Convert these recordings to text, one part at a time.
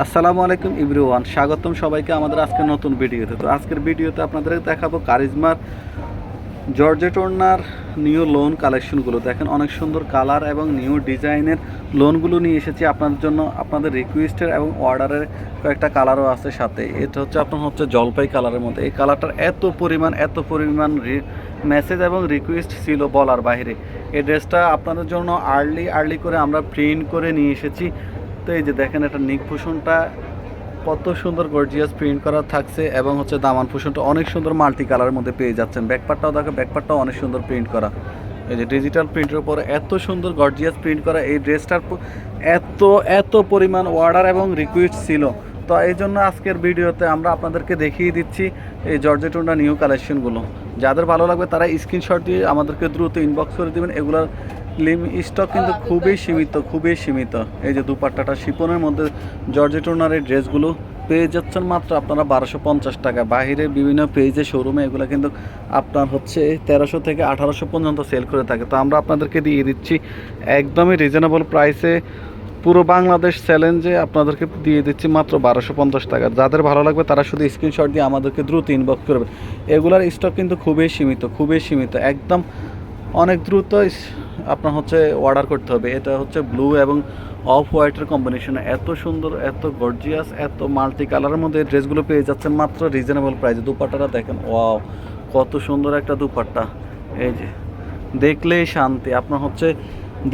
আসসালামু আলাইকুম এভরিওয়ান, স্বাগতম সবাইকে আমাদের আজকের নতুন ভিডিওতে। তো আজকের ভিডিওতে আপনাদের দেখাবো কারিজমার জর্জেট ওড়নার নিউ লোন কালেকশনগুলো। দেখেন অনেক সুন্দর কালার এবং নিউ ডিজাইনের লোনগুলো নিয়ে এসেছি আপনাদের জন্য। আপনাদের রিকোয়েস্টের এবং অর্ডারের কয়েকটা কালারও আছে সাথে। এটা হচ্ছে জলপাই কালারের মধ্যে। এই কালারটার এত পরিমাণ মেসেজ এবং রিকোয়েস্ট ছিল বলার বাইরে। এই ড্রেসটা আপনাদের জন্য আর্লি করে আমরা প্রিন্ট করে নিয়ে এসেছি। তো এই যে দেখেন, এটা নিক পোষণটা কত সুন্দর গর্জিয়াস প্রিন্ট করা থাকছে এবং দামান পোষণটা অনেক সুন্দর মাল্টি কালারের মধ্যে পেয়ে যাচ্ছেন। ব্যাকপার্টটাও দেখো, ব্যাকপার্টটাও অনেক সুন্দর প্রিন্ট করা। এই যে ডিজিটাল প্রিন্টের উপর এত সুন্দর গর্জিয়াস প্রিন্ট করা এই ড্রেসটার এত পরিমাণ অর্ডার এবং রিকোয়েস্ট ছিল। তো এই জন্য আজকের ভিডিওতে আমরা আপনাদেরকে দেখিয়ে দিচ্ছি এই জর্জেট ওড়না নিউ কালেকশনগুলো। যাদের ভালো লাগবে তারা স্ক্রিনশট দিয়ে আমাদেরকে দ্রুত ইনবক্স করে দেবেন। এগুলোর স্টক কিন্তু খুবই সীমিত। এই যে দুপাট্টাটা শিপনের মধ্যে জর্জেট ওড়নার এই ড্রেসগুলো পেয়ে যাচ্ছেন মাত্র আপনারা 1250 টাকা। বাইরে বিভিন্ন পেজে শোরুমে এগুলো কিন্তু আপনার 1300 থেকে 1800 পর্যন্ত সেল করে থাকে। তো আমরা আপনাদেরকে দিয়ে দিচ্ছি একদমই রিজনেবল প্রাইসে, পুরো বাংলাদেশ চ্যালেঞ্জে আপনাদেরকে দিয়ে দিচ্ছি মাত্র 1250 টাকা। যাদের ভালো লাগবে তারা শুধু স্ক্রিনশট দিয়ে আমাদেরকে দ্রুত ইনবক্স করবে। এগুলার স্টক কিন্তু খুবই সীমিত। একদম অনেক দ্রুত আপনার অর্ডার করতে হবে। এটা ব্লু এবং অফ হোয়াইটের কম্বিনেশনে এত সুন্দর, এত গর্জিয়াস, এত মাল্টি কালারের মধ্যে ড্রেসগুলো পেয়ে যাচ্ছেন মাত্র রিজনেবল প্রাইসে। দুপাট্টাটা দেখেন, ওয়াও কত সুন্দর একটা দুপাট্টা। এই যে দেখলেই শান্তি, আপনার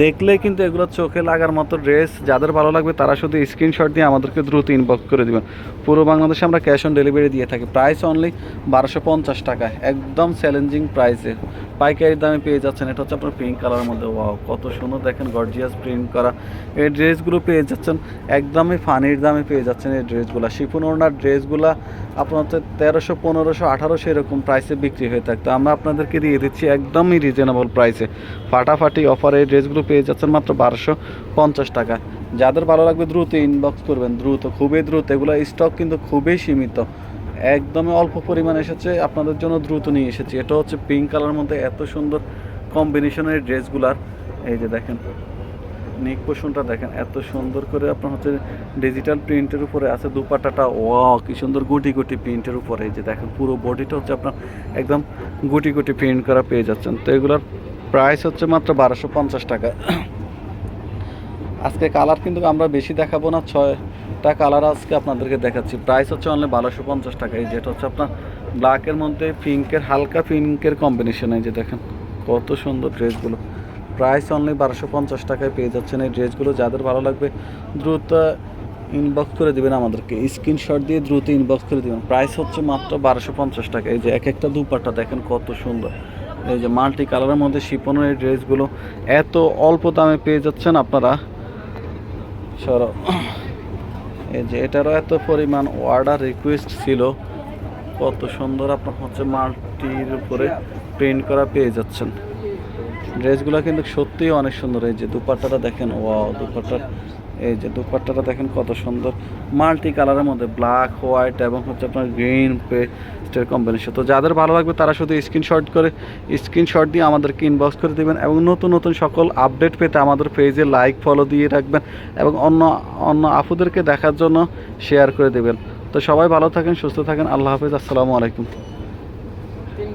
দেখলেই কিন্তু এগুলো চোখে লাগার মতো ড্রেস। যাদের ভালো লাগবে তারা শুধু স্ক্রিনশট দিয়ে আমাদেরকে দ্রুত ইনবক্স করে দেবেন। পুরো বাংলাদেশে আমরা ক্যাশ অন ডেলিভারি দিয়ে থাকি। প্রাইস অনলি 1250 টাকা, একদম চ্যালেঞ্জিং প্রাইসে পাইকারি দামে পেয়ে যাচ্ছেন। এটা আপনার পিঙ্ক কালারের মধ্যে, ওয়াও কত সুন্দর দেখেন, গর্জিয়াস প্রিন্ট করা এই ড্রেসগুলো পেয়ে যাচ্ছেন একদমই ফানির দামে পেয়ে যাচ্ছেন। এই ড্রেসগুলো শিফন ওড়নার ড্রেসগুলো আপনার 1300, 1500, 1800 এরকম প্রাইসে বিক্রি হয়ে থাকতো। আমরা আপনাদেরকে দিয়ে দিচ্ছি একদমই রিজনেবল প্রাইসে ফাটাফাটি অফারে এই ড্রেসগুলো পেয়ে যাচ্ছেন মাত্র 1250 টাকা। যাদের ভালো লাগবে দ্রুত ইনবক্স করবেন, খুবই দ্রুত। এগুলো স্টক কিন্তু খুবই সীমিত, একদমই অল্প পরিমাণ এসেছে আপনাদের জন্য, দ্রুত নিয়ে এসেছি। এটা পিঙ্ক কালারের মধ্যে এত সুন্দর কম্বিনেশনের ড্রেসগুলার। এই যে দেখেন নেক পোষণটা দেখেন, এত সুন্দর করে আপনার ডিজিটাল প্রিন্টের উপরে আছে। দুপাট্টাটা ওয়াও কি সুন্দর গুটি প্রিন্টের উপরে। এই যে দেখেন পুরো বডিটা একদম গুটি প্রিন্ট করা পেয়ে যাচ্ছেন। তো এগুলোর প্রাইস মাত্র 1250 টাকা। আজকে কালার কিন্তু আমরা বেশি দেখাবো না, 6টা কালার আজকে আপনাদেরকে দেখাচ্ছি। প্রাইস অনলি 1250 টাকা। এই যেটা আপনার ব্ল্যাকের মধ্যে হালকা পিঙ্কের কম্বিনেশনে। এই যে দেখেন কত সুন্দর ড্রেসগুলো। প্রাইস অনলি 1250 টাকায় পেয়ে যাচ্ছেন এই ড্রেসগুলো। যাদের ভালো লাগবে দ্রুত ইনবক্স করে দেবেন আমাদেরকে, স্ক্রিনশট দিয়ে দ্রুত ইনবক্স করে দেবেন। প্রাইস মাত্র 1250 টাকা। এই যে একটা দুপাট্টা দেখেন কত সুন্দর। এই যে মাল্টি কালারের মধ্যে শিপনের এই ড্রেসগুলো এত অল্প দামে পেয়ে যাচ্ছেন আপনারা। এই যে এটারও এত পরিমাণ অর্ডার রিকোয়েস্ট ছিল। কত সুন্দর আপনার মাল্টির উপরে প্রিন্ট করা পেয়ে যাচ্ছেন। ড্রেসগুলো কিন্তু সত্যিই অনেক সুন্দর। এই যে দুপাট্টাটা দেখেন, ওয়াও এই যে দুপাট্টাটা দেখেন কত সুন্দর, মাল্টি কালারের মধ্যে ব্ল্যাক, হোয়াইট এবং আপনার গ্রিন পেস্টের কম্বিনেশন। তো যাদের ভালো লাগবে তারা শুধু স্ক্রিনশট দিয়ে আমাদেরকে ইনবক্স করে দেবেন এবং নতুন সকল আপডেট পেতে আমাদের পেজে লাইক ফলো দিয়ে রাখবেন এবং অন্য আপুদেরকে দেখার জন্য শেয়ার করে দেবেন। তো সবাই ভালো থাকেন, সুস্থ থাকেন। আল্লাহ হাফেজ, আসসালামু আলাইকুম।